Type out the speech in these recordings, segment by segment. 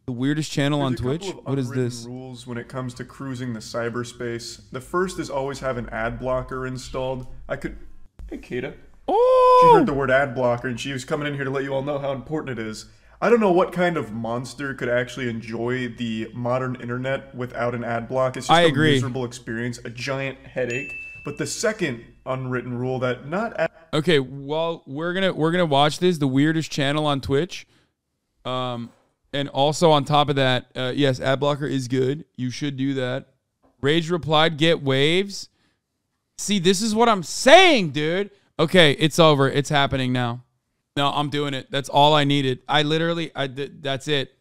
The weirdest channel on Twitch? What is this? Rules when it comes to cruising the cyberspace. The first is always have an ad blocker installed. Hey, Kata. Oh! She heard the word ad blocker and she was coming in here to let you all know how important it is. I don't know what kind of monster could actually enjoy the modern internet without an ad block. It's just a miserable experience, a giant headache. But the second unwritten rule that okay, well, we're gonna watch this, the weirdest channel on Twitch. And also on top of that, yes, ad blocker is good. You should do that. Rage replied, get waves. See, this is what I'm saying, dude. Okay, it's over. It's happening now. No, I'm doing it. That's all I needed. That's it.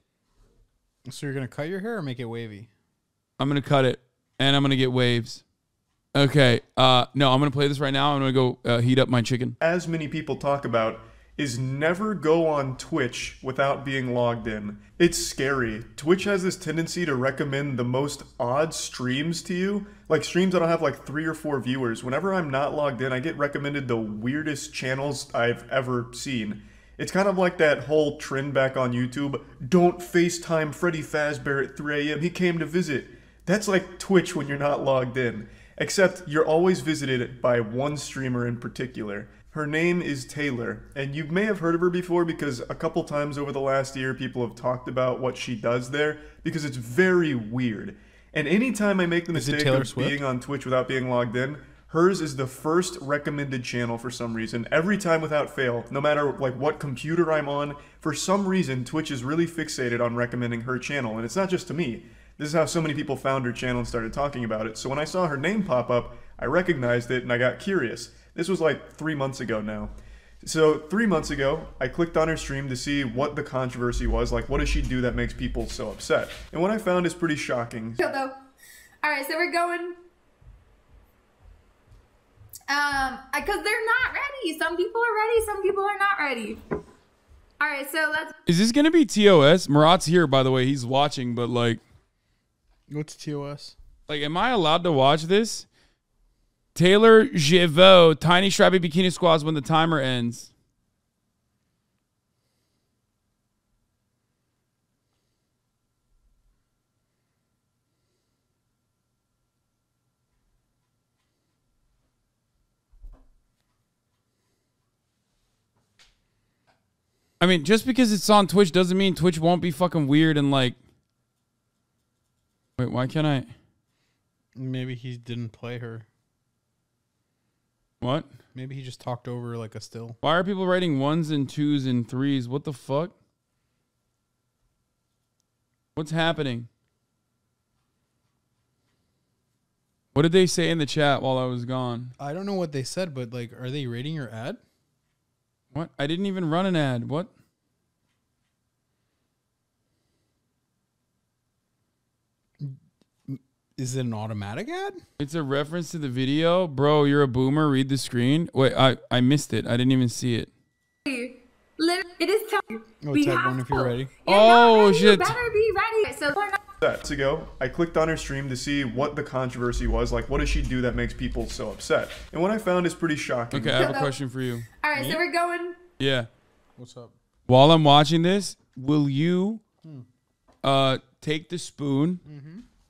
So you're going to cut your hair or make it wavy? I'm going to cut it, and I'm going to get waves. Okay, no, I'm going to play this right now. I'm going to go heat up my chicken. As many people talk about, is never go on Twitch without being logged in. It's scary. Twitch has this tendency to recommend the most odd streams to you, like streams that'll have like 3 or 4 viewers. Whenever I'm not logged in, I get recommended the weirdest channels I've ever seen. It's kind of like that whole trend back on YouTube, don't FaceTime Freddy Fazbear at 3 a.m. He came to visit. That's like Twitch when you're not logged in. Except you're always visited by one streamer in particular. Her name is Taylor, and you may have heard of her before because a couple times over the last year people have talked about what she does there because it's very weird. And anytime I make the mistake of being on Twitch without being logged in, hers is the first recommended channel for some reason. Every time without fail, no matter like what computer I'm on, for some reason Twitch is really fixated on recommending her channel, and it's not just to me. This is how so many people found her channel and started talking about it. So when I saw her name pop up, I recognized it and I got curious. This was like 3 months ago now. So 3 months ago, I clicked on her stream to see what the controversy was. Like, what does she do that makes people so upset? And what I found is pretty shocking. All right, so we're going. Because they're not ready. Some people are ready, some people are not ready. All right, so let's. Is this gonna be TOS? Murat's here, by the way. He's watching, but like, what's TOS? Like, am I allowed to watch this? Taylor Givot, Tiny Strappy Bikini Squads when the timer ends. I mean, just because it's on Twitch doesn't mean Twitch won't be fucking weird and like... Wait, why can't I... Maybe he didn't play her. What? Maybe he just talked over like a still. Why are people writing 1s and 2s and 3s? What the fuck? What's happening? What did they say in the chat while I was gone? I don't know what they said, but like, are they rating your ad? What? I didn't even run an ad. What? Is it an automatic ad? It's a reference to the video. Bro, you're a boomer. Read the screen. Wait, I missed it. I didn't even see it. It is time. Oh, type 1 if you're ready. Oh, shit. You better be ready. So Months ago, I clicked on her stream to see what the controversy was. Like, what does she do that makes people so upset? And what I found is pretty shocking. Okay, I have a question for you. All right, so we're going. Yeah. What's up? While I'm watching this, will you take the spoon,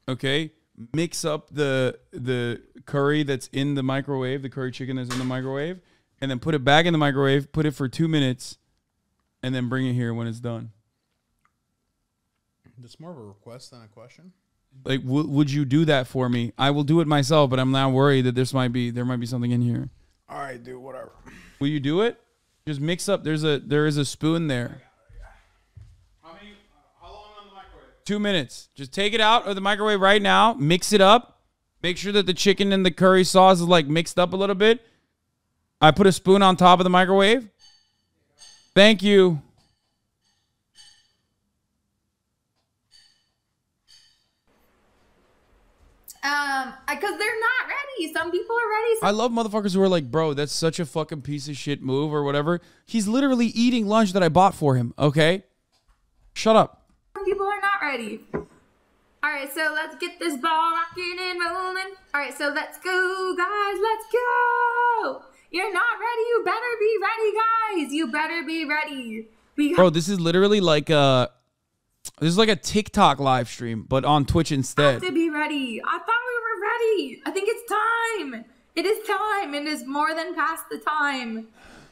okay, mix up the curry that's in the microwave, the curry chicken that's in the microwave, and then put it back in the microwave, put it for 2 minutes, and then bring it here when it's done? That's more of a request than a question. Like, would you do that for me? I will do it myself, but I'm now worried that there might be something in here. All right, dude, whatever. Will you do it? Just mix up. There is a spoon there. How long on the microwave? 2 minutes. Just take it out of the microwave right now. Mix it up. Make sure that the chicken and the curry sauce is like mixed up a little bit. I put a spoon on top of the microwave. Thank you. Because they're not ready. Some people are ready. I love motherfuckers who are like, bro, that's such a fucking piece of shit move or whatever. He's literally eating lunch that I bought for him, okay? Shut up. Some people are not ready. All right, so let's get this ball rocking and rolling. All right, so let's go, guys. Let's go. You're not ready. You better be ready, guys. You better be ready. Bro, this is literally like This is like a TikTok live stream, but on Twitch instead. To be ready. I thought we were ready. I think it's time. It is time. It is more than past the time.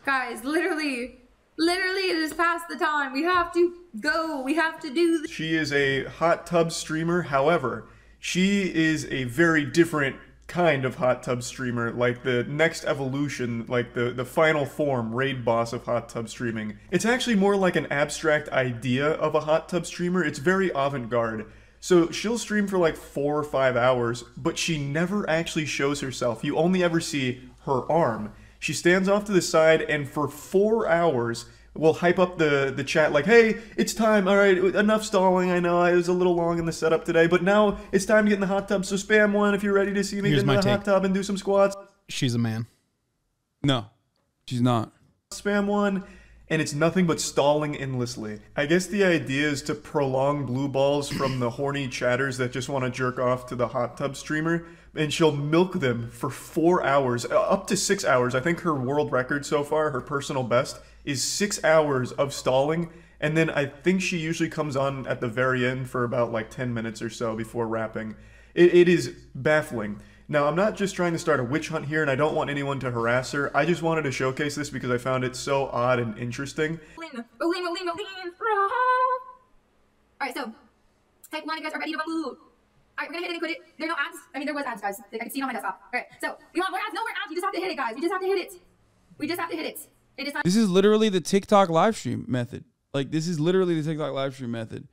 Guys, literally it is past the time. We have to go. We have to do this. She is a hot tub streamer. However, she is a very different kind of hot tub streamer, like the next evolution, like the final form, raid boss of hot tub streaming. It's actually more like an abstract idea of a hot tub streamer. It's very avant-garde. So she'll stream for like 4 or 5 hours, but she never actually shows herself. You only ever see her arm. She stands off to the side and for 4 hours will hype up the chat like, hey, it's time, all right, enough stalling, I know I was a little long in the setup today, but now it's time to get in the hot tub, so spam one if you're ready to see me get in the hot tub and do some squats. She's a man. No, she's not. Spam one, and it's nothing but stalling endlessly. I guess the idea is to prolong blue balls from the horny chatters that just want to jerk off to the hot tub streamer, and she'll milk them for 4 hours, up to 6 hours. I think her world record so far, her personal best, is 6 hours of stalling, and then I think she usually comes on at the very end for about like 10 minutes or so before wrapping. It is baffling. Now, I'm not just trying to start a witch hunt here, and I don't want anyone to harass her. I just wanted to showcase this because I found it so odd and interesting. Alright, so, type 1 if you guys are ready to move. Alright, we're gonna hit it and quit it. There are no ads. I mean, there was ads, guys. I can see it on my desktop. Alright, so, you want more ads? No more ads. You just have to hit it, guys. We just have to hit it. We just have to hit it. It is time. This is literally the TikTok live stream method. Like, this is literally the TikTok live stream method.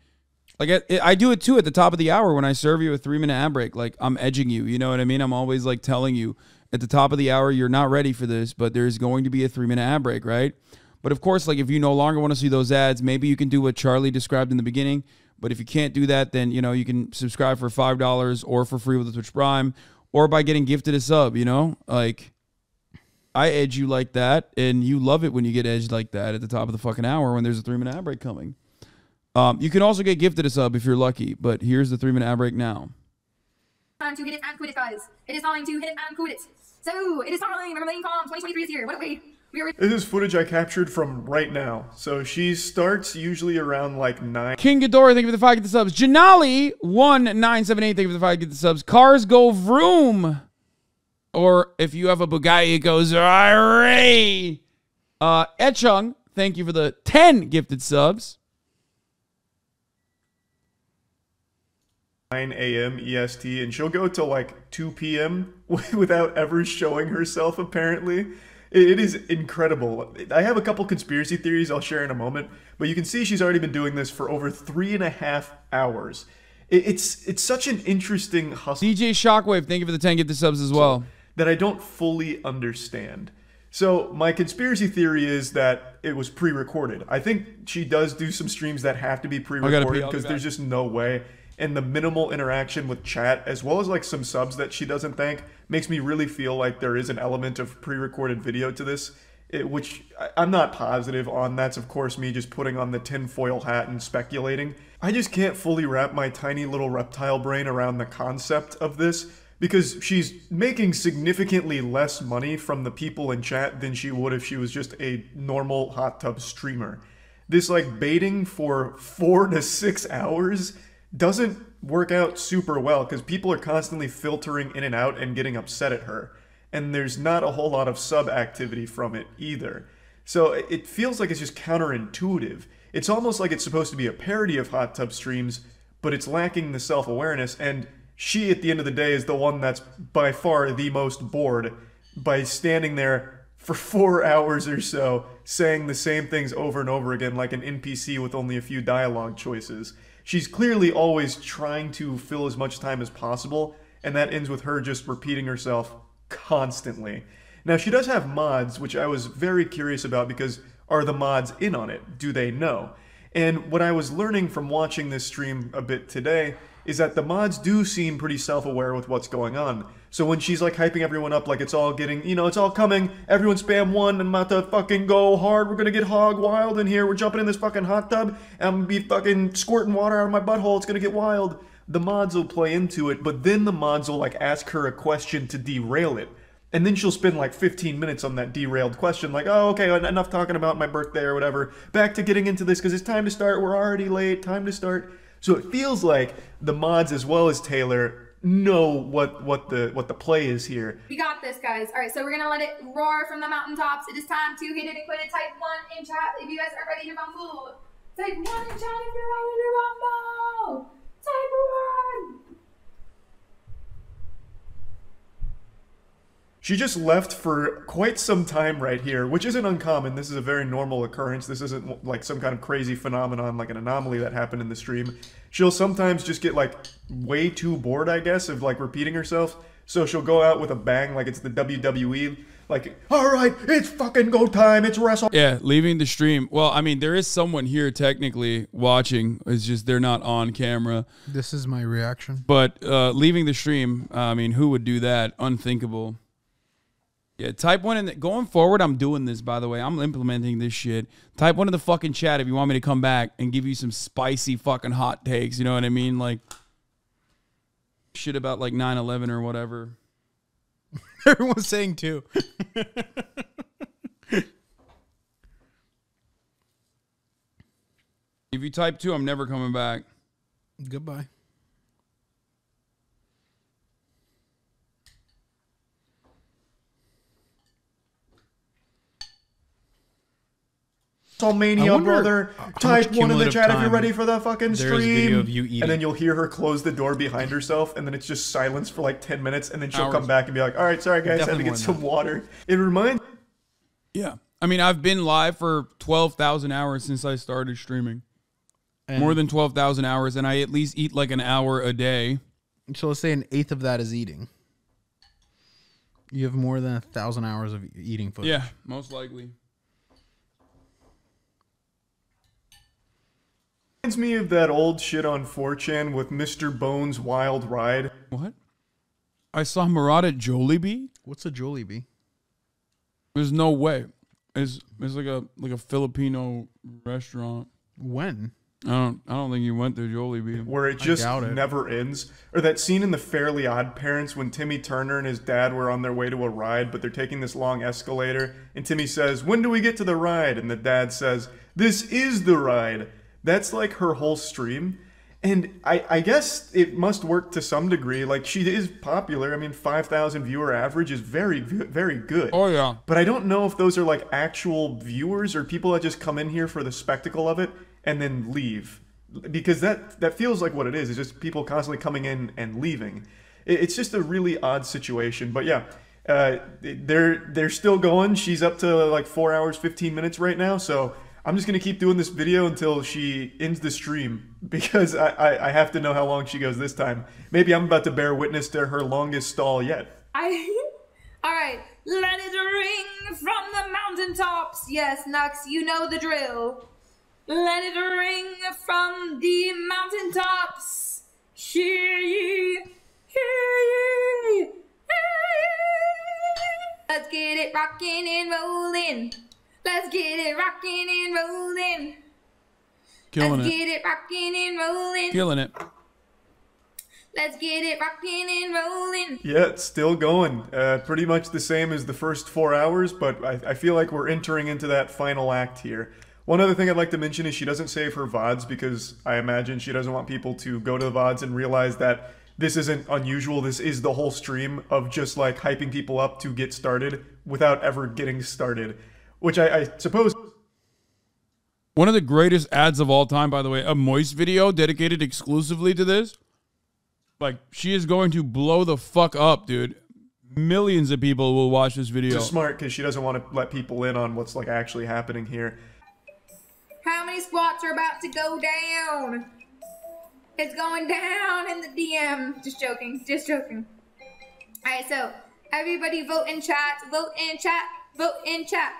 Like, I do it too at the top of the hour when I serve you a 3-minute ad break. Like, I'm edging you. You know what I mean? I'm always, like, telling you at the top of the hour, you're not ready for this, but there's going to be a 3-minute ad break, right? But, of course, like, if you no longer want to see those ads, maybe you can do what Charlie described in the beginning. But if you can't do that, then, you know, you can subscribe for $5 or for free with the Twitch Prime or by getting gifted a sub, you know? Like, I edge you like that, and you love it when you get edged like that at the top of the fucking hour when there's a 3-minute ad break coming. You can also get gifted a sub if you're lucky, but here's the 3-minute ad break now. Time to hit it and quit it, guys. It is time to hit it and quit it. So, it is time. Remember, Lane Calm 2023 is here. What a way. This is footage I captured from right now. So she starts usually around like 9. King Ghidorah, thank you for the 5 get the subs. Janali1978, thank you for the 5 get the subs. Cars go vroom. Or if you have a Bugatti, it goes Ray. Echung, thank you for the 10 gifted subs. 9 a.m. EST, and she'll go till like 2 p.m. without ever showing herself, apparently. It is incredible. I have a couple conspiracy theories I'll share in a moment, but you can see she's already been doing this for over 3.5 hours. It's such an interesting hustle. DJ Shockwave, thank you for the 10 gifted subs as well. That I don't fully understand. So my conspiracy theory is that it was pre-recorded. I think she does do some streams that have to be pre-recorded because there's just no way. And the minimal interaction with chat, as well as like some subs that she doesn't thank, makes me really feel like there is an element of pre-recorded video to this, which I'm not positive on. That's of course me just putting on the tinfoil hat and speculating. I just can't fully wrap my tiny little reptile brain around the concept of this, because she's making significantly less money from the people in chat than she would if she was just a normal hot tub streamer. This like baiting for 4 to 6 hours doesn't work out super well because people are constantly filtering in and out and getting upset at her. And there's not a whole lot of sub activity from it either. So it feels like it's just counterintuitive. It's almost like it's supposed to be a parody of hot tub streams, but it's lacking the self-awareness, and she, at the end of the day, is the one that's by far the most bored by standing there for 4 hours or so, saying the same things over and over again like an NPC with only a few dialogue choices. She's clearly always trying to fill as much time as possible, and that ends with her just repeating herself constantly. Now, she does have mods, which I was very curious about because are the mods in on it? Do they know? And what I was learning from watching this stream a bit today is that the mods do seem pretty self-aware with what's going on. So when she's like hyping everyone up like it's all getting, you know, it's all coming, everyone spam 1, I'm about to fucking go hard, we're gonna get hog wild in here, we're jumping in this fucking hot tub, and I'm gonna be fucking squirting water out of my butthole, it's gonna get wild. The mods will play into it, but then the mods will like ask her a question to derail it. And then she'll spend like 15 minutes on that derailed question, like, oh, okay, enough talking about my birthday or whatever. Back to getting into this because it's time to start. We're already late. Time to start. So it feels like the mods as well as Taylor know what the play is here. We got this, guys. All right, so we're gonna let it roar from the mountaintops. It is time to hit it and quit it. Type 1 in chat if you guys are ready to rumble. Type 1 in chat if you're ready to rumble. Type 1. She just left for quite some time right here, which isn't uncommon. This is a very normal occurrence. This isn't like some kind of crazy phenomenon, like an anomaly that happened in the stream. She'll sometimes just get like way too bored, I guess, of like repeating herself. So she'll go out with a bang like it's the WWE. Like, all right, it's fucking go time. It's wrestle. Yeah, leaving the stream. Well, I mean, there is someone here technically watching. It's just they're not on camera. This is my reaction. But leaving the stream, I mean, who would do that? Unthinkable. Yeah, type 1 in the, going forward, I'm doing this, by the way. I'm implementing this shit. Type 1 in the fucking chat if you want me to come back and give you some spicy fucking hot takes. You know what I mean? Like, shit about, like, 9/11 or whatever. Everyone's saying too. If you type 2, I'm never coming back. Goodbye. WrestleMania, brother. Type 1 in the chat if you're ready for the fucking there's a video stream. of you eating. And then you'll hear her close the door behind herself, and then it's just silence for like 10 minutes, and then she'll Hours. come back and be like, all right, sorry guys, I had to Definitely get more some water. It reminds Yeah. I mean, I've been live for 12,000 hours since I started streaming. And More than 12,000 hours, and I at least eat like an hour a day. so let's say an eighth of that is eating. You have more than 1,000 hours of eating footage. Yeah, most likely. me of that old shit on 4chan with Mr. Bones' Wild Ride. What? I saw Murad at Jollibee? What's a Jollibee? There's no way. It's like a Filipino restaurant. When? I don't think you went to Jollibee. Where it just doubt it. never ends. Or that scene in The Fairly Odd Parents when Timmy Turner and his dad were on their way to a ride, but they're taking this long escalator, and Timmy says, when do we get to the ride? And the dad says, this is the ride. That's like her whole stream. And I guess it must work to some degree. Like, she is popular. I mean, 5,000 viewer average is very, very good. Oh, yeah. But I don't know if those are like actual viewers or people that just come in here for the spectacle of it and then leave. Because that feels like what it is. It's just people constantly coming in and leaving. It's just a really odd situation. But yeah, they're still going. She's up to like 4 hours, 15 minutes right now. So I'm just going to keep doing this video until she ends the stream, because I have to know how long she goes this time. Maybe I'm about to bear witness to her longest stall yet. Alright, let it ring from the mountaintops. Yes, Nux, you know the drill. Let it ring from the mountaintops. Hear ye, hear ye, hear ye. Let's get it rocking and rolling. Let's get it rocking and rolling. Killing Let's it. get it rocking and rolling. Killing it. Let's get it rocking and rolling. Yeah, it's still going. Pretty much the same as the first 4 hours, but I feel like we're entering into that final act here. One other thing I'd like to mention is she doesn't save her VODs, because I imagine she doesn't want people to go to the VODs and realize that this isn't unusual. This is the whole stream of just like hyping people up to get started without ever getting started. Which I suppose... One of the greatest ads of all time, by the way, a Moist video dedicated exclusively to this. Like, she is going to blow the fuck up, dude. Millions of people will watch this video. Just smart, because she doesn't want to let people in on what's like actually happening here. How many squats are about to go down? It's going down in the DM. Just joking, just joking. Alright, so everybody vote in chat, vote in chat, vote in chat.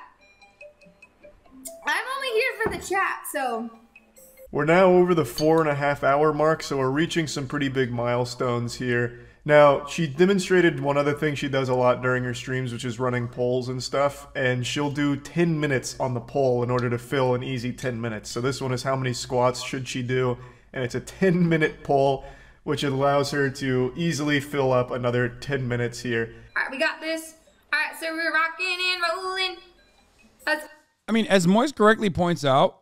I'm only here for the chat, so... We're now over the 4.5 hour mark, so we're reaching some pretty big milestones here. Now, she demonstrated one other thing she does a lot during her streams, which is running polls and stuff, and she'll do 10 minutes on the poll in order to fill an easy 10 minutes. So this one is how many squats should she do, and it's a 10-minute poll, which allows her to easily fill up another 10 minutes here. Alright, we got this. Alright, so we're rocking and rolling. I mean, as Moist correctly points out,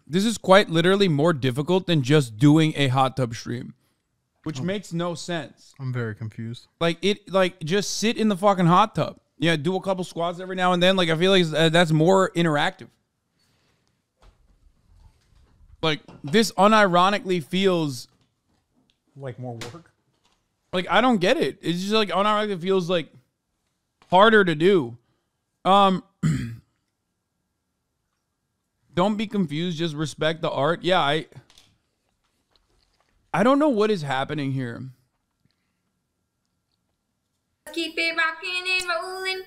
this is quite literally more difficult than just doing a hot tub stream, which makes no sense. I'm very confused. Like just sit in the fucking hot tub. Yeah, do a couple squats every now and then. Like, I feel like that's more interactive. Like, this unironically feels Like more work? like, I don't get it. It's just like unironically feels like harder to do. Don't be confused. Just respect the art. Yeah, I don't know what is happening here. Keep it rocking and rolling.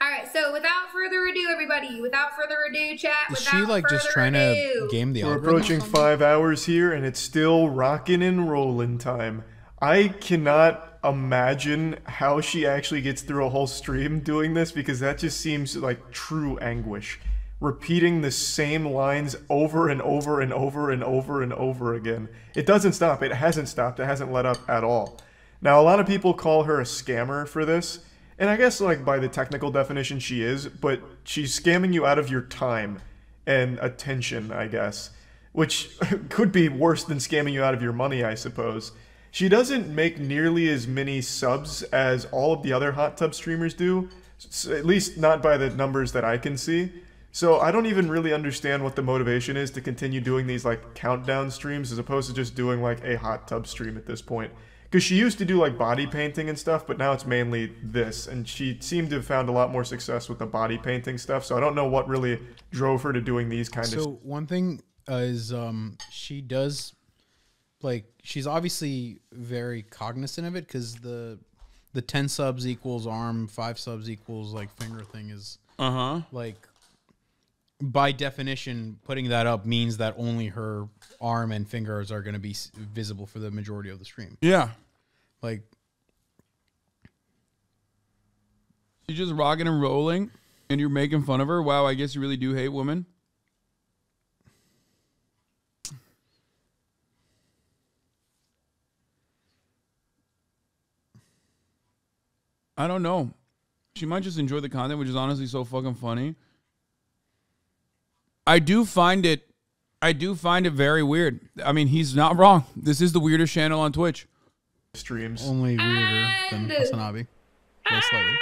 Alright, so without further ado, everybody, without further ado, chat, Is she like just trying to game the We're algorithm? approaching 5 hours here, and it's still rocking and rolling time. I cannot imagine how she actually gets through a whole stream doing this, because that just seems like true anguish. Repeating the same lines over and over and over and over and over again. It doesn't stop. It hasn't stopped. It hasn't let up at all. Now, a lot of people call her a scammer for this, and I guess like by the technical definition she is, but she's scamming you out of your time and attention, I guess, which could be worse than scamming you out of your money, I suppose. She doesn't make nearly as many subs as all of the other hot tub streamers do, at least not by the numbers that I can see. So I don't even really understand what the motivation is to continue doing these like countdown streams as opposed to just doing like a hot tub stream at this point. Because she used to do like body painting and stuff, but now it's mainly this. And she seemed to have found a lot more success with the body painting stuff. So I don't know what really drove her to doing these kind of... So one thing is she does, like, she's obviously very cognizant of it, because the 10 subs equals arm, 5 subs equals like finger thing is like... By definition, putting that up means that only her arm and fingers are going to be visible for the majority of the stream. Yeah. Like, she's just rocking and rolling, and you're making fun of her. Wow, I guess you really do hate women. I don't know. She might just enjoy the content, which is honestly so fucking funny. I do find it very weird. I mean, he's not wrong. This is the weirdest channel on Twitch. streams. only weirder than HasanAbi. Most slightly.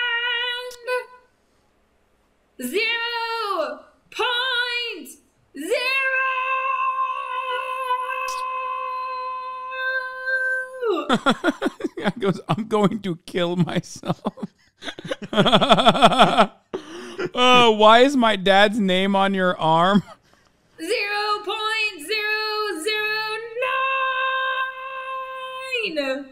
And 0.0. He goes, I'm going to kill myself. Why is my dad's name on your arm? 0.009.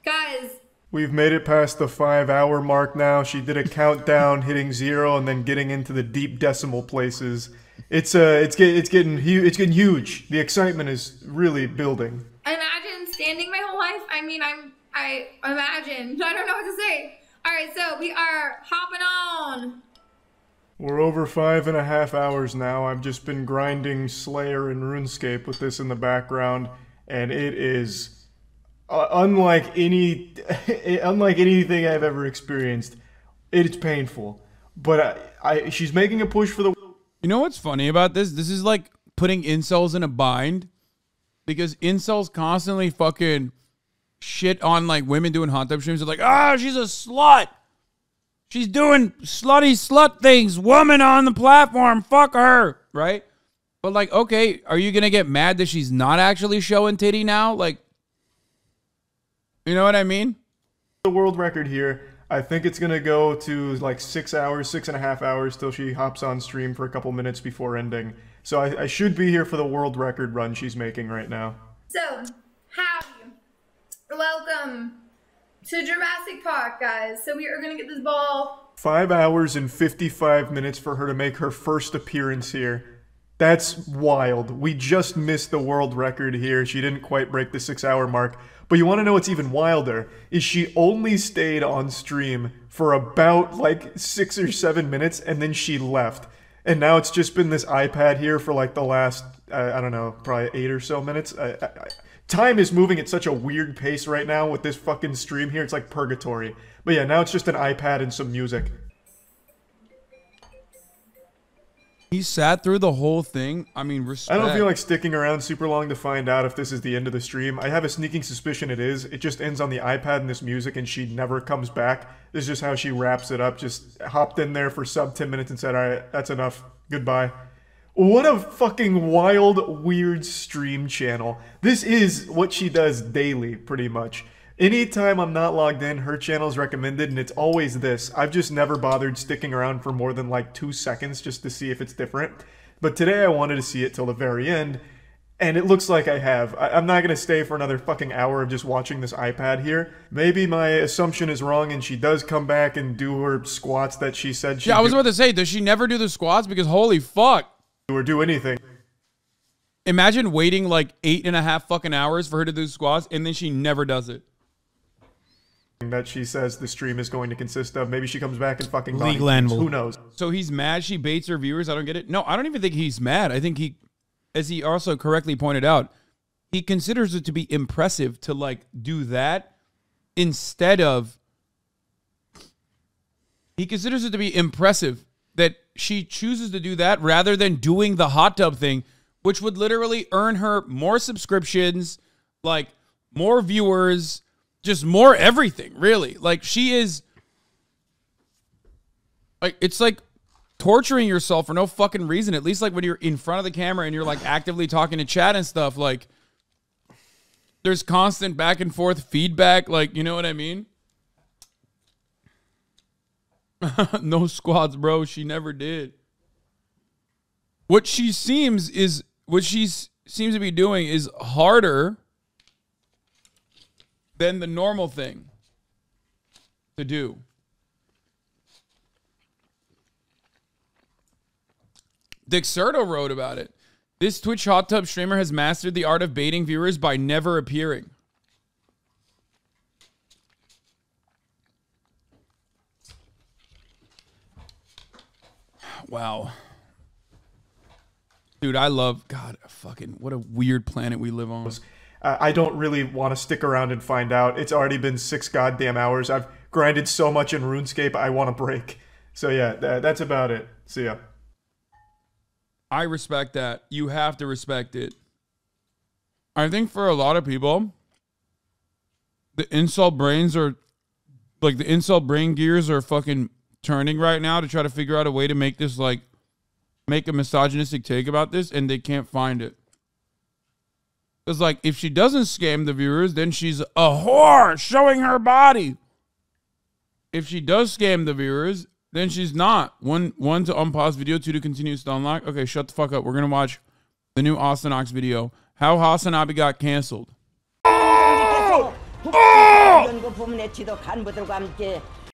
Guys. We've made it past the 5-hour mark now. She did a countdown, hitting 0 and then getting into the deep decimal places. It's getting huge. The excitement is really building. Imagine standing my whole life. I mean, I imagine. I don't know what to say. All right, so we are hopping on. We're over 5.5 hours now. I've just been grinding Slayer and RuneScape with this in the background, and it is unlike anything I've ever experienced. It's painful, but she's making a push for the. You know what's funny about this? This is like putting incels in a bind, because incels constantly fucking shit on like women doing hot tub streams. They're like, ah, she's a slut. She's doing slutty slut things. Woman on the platform. Fuck her. Right? But like, okay, are you going to get mad that she's not actually showing titty now? Like, you know what I mean? The world record here. I think it's going to go to like 6 hours, 6.5 hours till she hops on stream for a couple minutes before ending. So I should be here for the world record run she's making right now. So, howdy. Welcome to Jurassic Park, guys. So we are going to get this ball. 5 hours and 55 minutes for her to make her first appearance here. That's wild. We just missed the world record here. She didn't quite break the 6-hour mark. But you want to know what's even wilder? Is she only stayed on stream for about like 6 or 7 minutes and then she left. And now it's just been this iPad here for like the last, I don't know, probably 8 or so minutes. Time is moving at such a weird pace right now with this fucking stream here. It's like purgatory. But yeah, now it's just an iPad and some music. He sat through the whole thing. I mean, respect. I don't feel like sticking around super long to find out if this is the end of the stream. I have a sneaking suspicion it is. It just ends on the iPad and this music and she never comes back. This is just how she wraps it up. Just hopped in there for sub 10 minutes and said, all right, that's enough. Goodbye. What a fucking wild, weird stream channel. This is what she does daily, pretty much. Anytime I'm not logged in, her channel is recommended, and it's always this. I've just never bothered sticking around for more than like 2 seconds just to see if it's different. But today I wanted to see it till the very end, and it looks like I have. I'm not going to stay for another fucking hour of just watching this iPad here. Maybe my assumption is wrong, and she does come back and do her squats that she said she'd Yeah, I was about to say, does she never do the squats? Because holy fuck. or do anything. Imagine waiting like 8.5 fucking hours for her to do squats, and then she never does it. That she says the stream is going to consist of. Maybe she comes back and fucking Legal animal. Who knows? So he's mad she baits her viewers? I don't get it. No, I don't even think he's mad. I think he, as he also correctly pointed out, he considers it to be impressive to like do that instead of, he considers it to be impressive that she chooses to do that rather than doing the hot tub thing, which would literally earn her more subscriptions, like more viewers, just more everything, really. Like, she is, like, it's like torturing yourself for no fucking reason. At least, like, when you're in front of the camera and you're, like, actively talking to chat and stuff, like, there's constant back and forth feedback. Like, you know what I mean? No squats, bro. She never did. What she seems to be doing is harder than the normal thing to do. Dixerto wrote about it. This Twitch hot tub streamer has mastered the art of baiting viewers by never appearing. Wow. Dude, I love, God, fucking, what a weird planet we live on. I don't really want to stick around and find out. It's already been 6 goddamn hours. I've grinded so much in RuneScape, I want a break. So yeah, that's about it. See ya. I respect that. You have to respect it. I think for a lot of people, the incel brains are, like, the incel brain gears are fucking turning right now to try to figure out a way to make this, like, make a misogynistic take about this, and they can't find it. It's like, if she doesn't scam the viewers, then she's a whore showing her body. If she does scam the viewers, then she's not. One to unpause video, 2 to continue to unlock. Okay, shut the fuck up. We're going to watch the new HasanAbi video. How HasanAbi got canceled.